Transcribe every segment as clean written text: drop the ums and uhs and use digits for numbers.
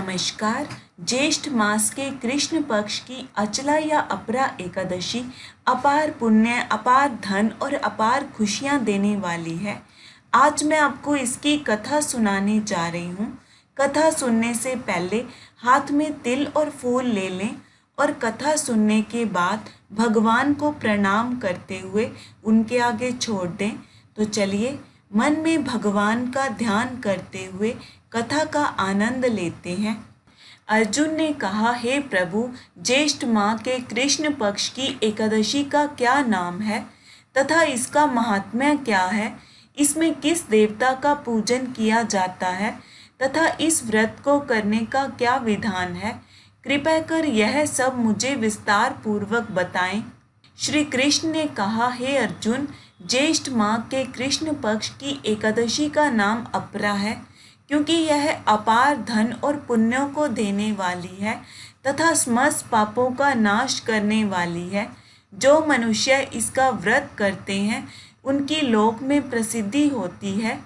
नमस्कार। ज्येष्ठ मास के कृष्ण पक्ष की अचला या अपरा एकादशी अपार पुण्य, अपार धन और अपार खुशियाँ देने वाली है। आज मैं आपको इसकी कथा सुनाने जा रही हूँ। कथा सुनने से पहले हाथ में तिल और फूल ले लें और कथा सुनने के बाद भगवान को प्रणाम करते हुए उनके आगे छोड़ दें। तो चलिए मन में भगवान का ध्यान करते हुए कथा का आनंद लेते हैं। अर्जुन ने कहा, हे प्रभु, ज्येष्ठ माह के कृष्ण पक्ष की एकादशी का क्या नाम है तथा इसका महात्म्य क्या है? इसमें किस देवता का पूजन किया जाता है तथा इस व्रत को करने का क्या विधान है? कृपया कर यह सब मुझे विस्तार पूर्वक बताएं। श्री कृष्ण ने कहा, हे अर्जुन, ज्येष्ठ माह के कृष्ण पक्ष की एकादशी का नाम अपरा है, क्योंकि यह अपार धन और पुण्यों को देने वाली है तथा समस्त पापों का नाश करने वाली है। जो मनुष्य इसका व्रत करते हैं उनकी लोक में प्रसिद्धि होती है।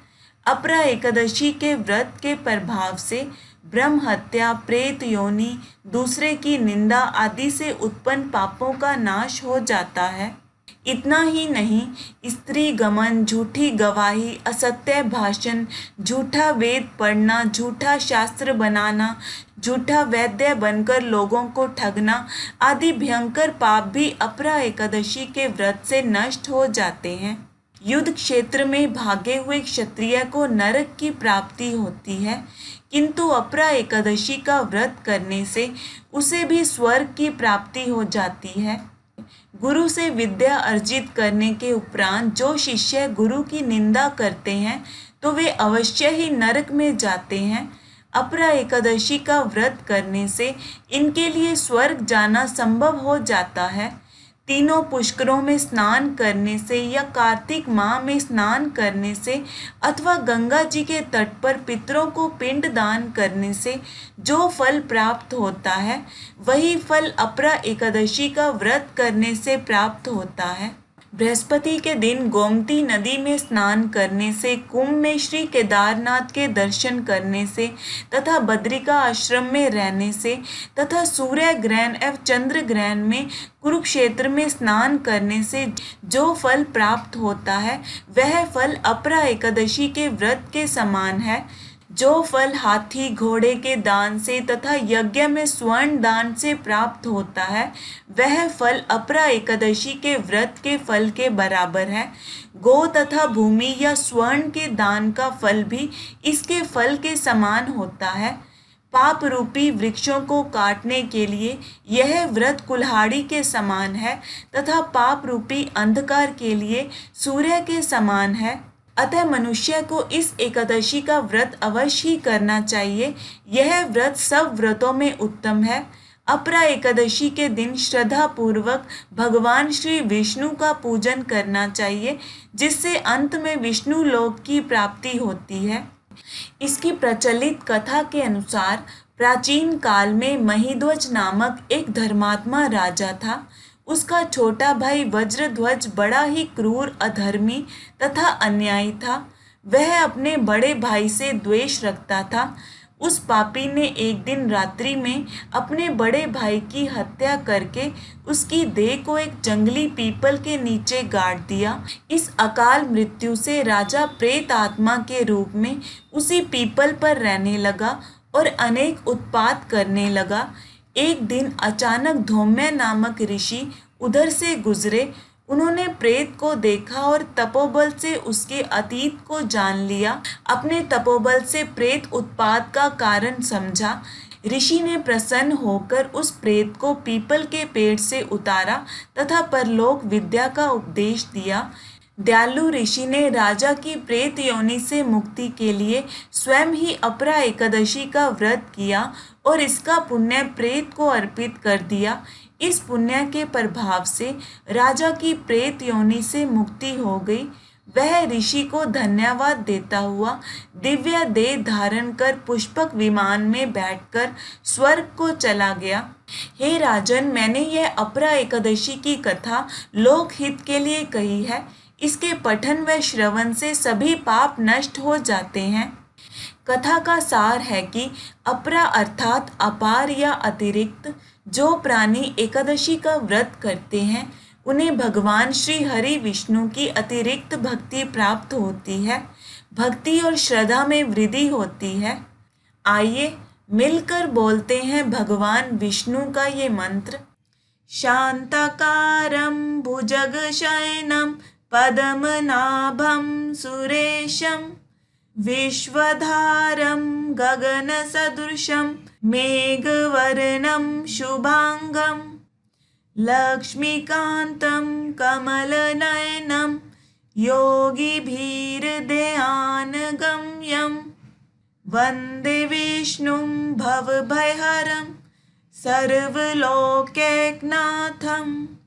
अपरा एकादशी के व्रत के प्रभाव से ब्रह्म हत्या, प्रेत योनि, दूसरे की निंदा आदि से उत्पन्न पापों का नाश हो जाता है। इतना ही नहीं, स्त्री गमन, झूठी गवाही, असत्य भाषण, झूठा वेद पढ़ना, झूठा शास्त्र बनाना, झूठा वैद्य बनकर लोगों को ठगना आदि भयंकर पाप भी अपरा एकादशी के व्रत से नष्ट हो जाते हैं। युद्ध क्षेत्र में भागे हुए क्षत्रिय को नरक की प्राप्ति होती है, किंतु अपरा एकादशी का व्रत करने से उसे भी स्वर्ग की प्राप्ति हो जाती है। गुरु से विद्या अर्जित करने के उपरांत जो शिष्य गुरु की निंदा करते हैं तो वे अवश्य ही नरक में जाते हैं। अपरा एकादशी का व्रत करने से इनके लिए स्वर्ग जाना संभव हो जाता है। तीनों पुष्करों में स्नान करने से या कार्तिक माह में स्नान करने से अथवा गंगा जी के तट पर पितरों को पिंड दान करने से जो फल प्राप्त होता है वही फल अपरा एकादशी का व्रत करने से प्राप्त होता है। बृहस्पति के दिन गोमती नदी में स्नान करने से, कुंभ में श्री केदारनाथ के दर्शन करने से तथा बद्रिका आश्रम में रहने से तथा सूर्य ग्रहण एवं चंद्र ग्रहण में कुरुक्षेत्र में स्नान करने से जो फल प्राप्त होता है वह फल अपरा एकादशी के व्रत के समान है। जो फल हाथी घोड़े के दान से तथा यज्ञ में स्वर्ण दान से प्राप्त होता है वह फल अपरा एकादशी के व्रत के फल के बराबर है। गो तथा भूमि या स्वर्ण के दान का फल भी इसके फल के समान होता है। पाप रूपी वृक्षों को काटने के लिए यह व्रत कुल्हाड़ी के समान है तथा पाप रूपी अंधकार के लिए सूर्य के समान है। अतः मनुष्य को इस एकादशी का व्रत अवश्य ही करना चाहिए। यह व्रत सब व्रतों में उत्तम है। अपरा एकादशी के दिन श्रद्धा पूर्वक भगवान श्री विष्णु का पूजन करना चाहिए, जिससे अंत में विष्णु लोक की प्राप्ति होती है। इसकी प्रचलित कथा के अनुसार प्राचीन काल में महिध्वज नामक एक धर्मात्मा राजा था। उसका छोटा भाई वज्रध्वज बड़ा ही क्रूर, अधर्मी तथा अन्यायी था। वह अपने बड़े भाई से द्वेष रखता था। उस पापी ने एक दिन रात्रि में अपने बड़े भाई की हत्या करके उसकी देह को एक जंगली पीपल के नीचे गाड़ दिया। इस अकाल मृत्यु से राजा प्रेत आत्मा के रूप में उसी पीपल पर रहने लगा और अनेक उत्पात करने लगा। एक दिन अचानक धौम्य नामक ऋषि उधर से गुजरे। उन्होंने प्रेत को देखा और तपोबल से उसके अतीत को जान लिया। अपने तपोबल से प्रेत उत्पात का कारण समझा। ऋषि ने प्रसन्न होकर उस प्रेत को पीपल के पेड़ से उतारा तथा परलोक विद्या का उपदेश दिया। दयालु ऋषि ने राजा की प्रेत योनि से मुक्ति के लिए स्वयं ही अपरा एकादशी का व्रत किया और इसका पुण्य प्रेत को अर्पित कर दिया। इस पुण्य के प्रभाव से राजा की प्रेत योनि से मुक्ति हो गई। वह ऋषि को धन्यवाद देता हुआ दिव्य देह धारण कर पुष्पक विमान में बैठकर स्वर्ग को चला गया। हे राजन, मैंने यह अपरा एकादशी की कथा लोकहित के लिए कही है। इसके पठन व श्रवण से सभी पाप नष्ट हो जाते हैं। कथा का सार है कि अपरा अर्थात अपार या अतिरिक्त जो प्राणी एकादशी का व्रत करते हैं उन्हें भगवान श्री हरि विष्णु की अतिरिक्त भक्ति प्राप्त होती है, भक्ति और श्रद्धा में वृद्धि होती है। आइए मिलकर बोलते हैं भगवान विष्णु का ये मंत्र। शांताकारं भुजगशयनं पद्मनाभं सुरेशं विश्वधारं गगनसदृशं मेघवर्णं शुभांगं लक्ष्मीकान्तं कमलनयनं योगिभिर्ध्यानगम्यं वन्दे विष्णुं भवभयहरं सर्वलोकैकनाथम्।